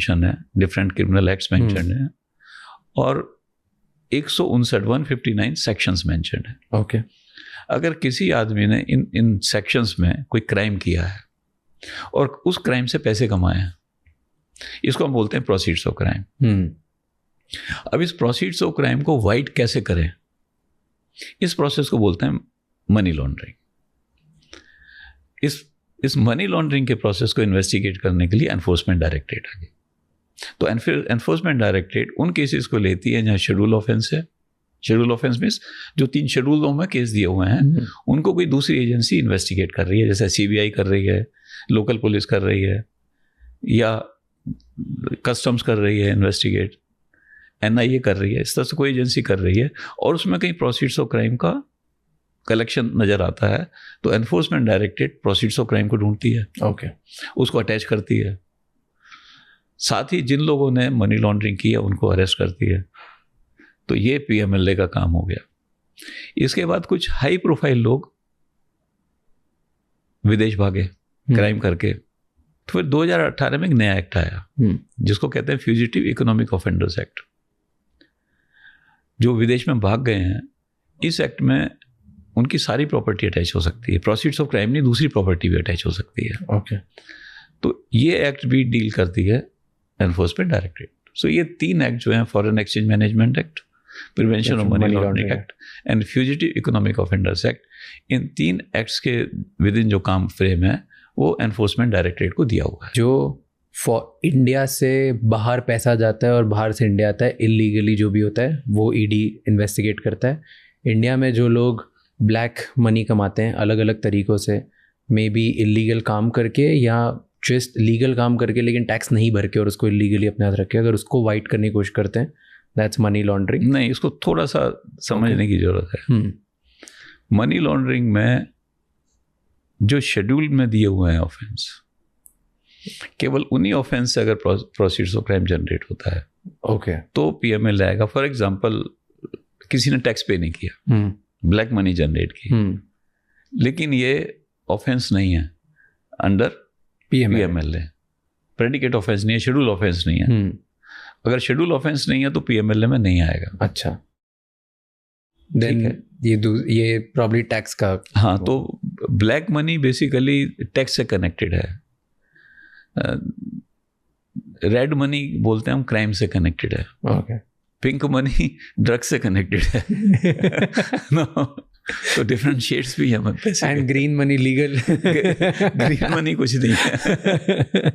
Mention है, different criminal acts mention है, और 159 सेक्शंस मेंशन है. ओके. अगर किसी आदमी ने इन सेक्शंस में कोई क्राइम किया है और उस क्राइम से पैसे कमाए हैं, इसको हम बोलते हैं प्रोसीड्स ऑफ क्राइम. अब इस प्रोसीड्स ऑफ क्राइम को वाइट कैसे करें, इस प्रोसेस को बोलते हैं मनी लॉन्ड्रिंग. इस मनी लॉन्ड्रिंग के प्रोसेस को इन्वेस्टिगेट करने के लिए एनफोर्समेंट डायरेक्टरेट आ गई. तो एनफोर्समेंट डायरेक्टरेट उन केसेस को लेती है जहाँ शेड्यूल ऑफेंस है. शेड्यूल ऑफेंस मीन्स जो 3 शेड्यूलों में केस दिए हुए हैं उनको कोई दूसरी एजेंसी इन्वेस्टिगेट कर रही है, जैसे सीबीआई कर रही है, लोकल पुलिस कर रही है, या कस्टम्स कर रही है इन्वेस्टिगेट, एनआईए कर रही है, इस तरह से कोई एजेंसी कर रही है, और उसमें कहीं प्रोसीड्स ऑफ क्राइम का कलेक्शन नज़र आता है तो enforcement directorate proceeds of crime को ढूंढती है. ओके. उसको अटैच करती है, साथ ही जिन लोगों ने मनी लॉन्ड्रिंग की है उनको अरेस्ट करती है. तो ये पीएमएलए का काम हो गया. इसके बाद कुछ हाई प्रोफाइल लोग विदेश भागे क्राइम करके, तो फिर 2018 में एक नया एक्ट आया जिसको कहते हैं फ्यूजिटिव इकोनॉमिक ऑफेंडर्स एक्ट. जो विदेश में भाग गए हैं, इस एक्ट में उनकी सारी प्रॉपर्टी अटैच हो सकती है. प्रोसीड्स ऑफ क्राइम नहीं, दूसरी प्रॉपर्टी भी अटैच हो सकती है. ओके. तो ये एक्ट भी डील करती है एनफोर्समेंट डायरेक्टरेट. सो ये 3 एक्ट जो हैं, foreign exchange management act, prevention of money laundering act and fugitive economic offenders act, in 3 acts के विद इन जो काम फ्रेम है वो एनफोर्समेंट डायरेक्टरेट को दिया हुआ है. जो इंडिया से बाहर पैसा जाता है और बाहर से इंडिया आता है इलीगली जो भी होता है वो ईडी इन्वेस्टिगेट करता है. इंडिया में जो लोग ब्लैक मनी कमाते हैं अलग अलग तरीक़ों से, मे बी इलीगल काम करके या जस्ट लीगल काम करके लेकिन टैक्स नहीं भर के और उसको इलीगली अपने हाथ रख के, अगर उसको वाइट करने की कोशिश करते हैं, दैट्स मनी लॉन्ड्रिंग. नहीं, इसको थोड़ा सा समझने की ज़रूरत है. मनी लॉन्ड्रिंग में जो शेड्यूल में दिए हुए हैं ऑफेंस, केवल उन्हीं ऑफेंस से अगर प्रोसीड्स ऑफ क्राइम जनरेट होता है, ओके, तो पीएमएल आएगा. फॉर एग्जांपल, किसी ने टैक्स पे नहीं किया, ब्लैक मनी जनरेट की, लेकिन ये ऑफेंस नहीं है अंडर पीएमएलए. प्रेडिकेट ऑफेंस नहीं है, शेड्यूल ऑफेंस नहीं है. अगर शेड्यूल ऑफेंस नहीं है तो पीएमएलए में नहीं आएगा. अच्छा. देन ये प्रॉब्ली टैक्स का. हाँ, तो ब्लैक मनी बेसिकली टैक्स से कनेक्टेड है. रेड मनी बोलते हैं हम, क्राइम से कनेक्टेड है. ओके. पिंक मनी ड्रग से कनेक्टेड है. तो डिफरेंट शेड्स भी हैं पैसे. And green money legal. Green money कुछ नहीं है.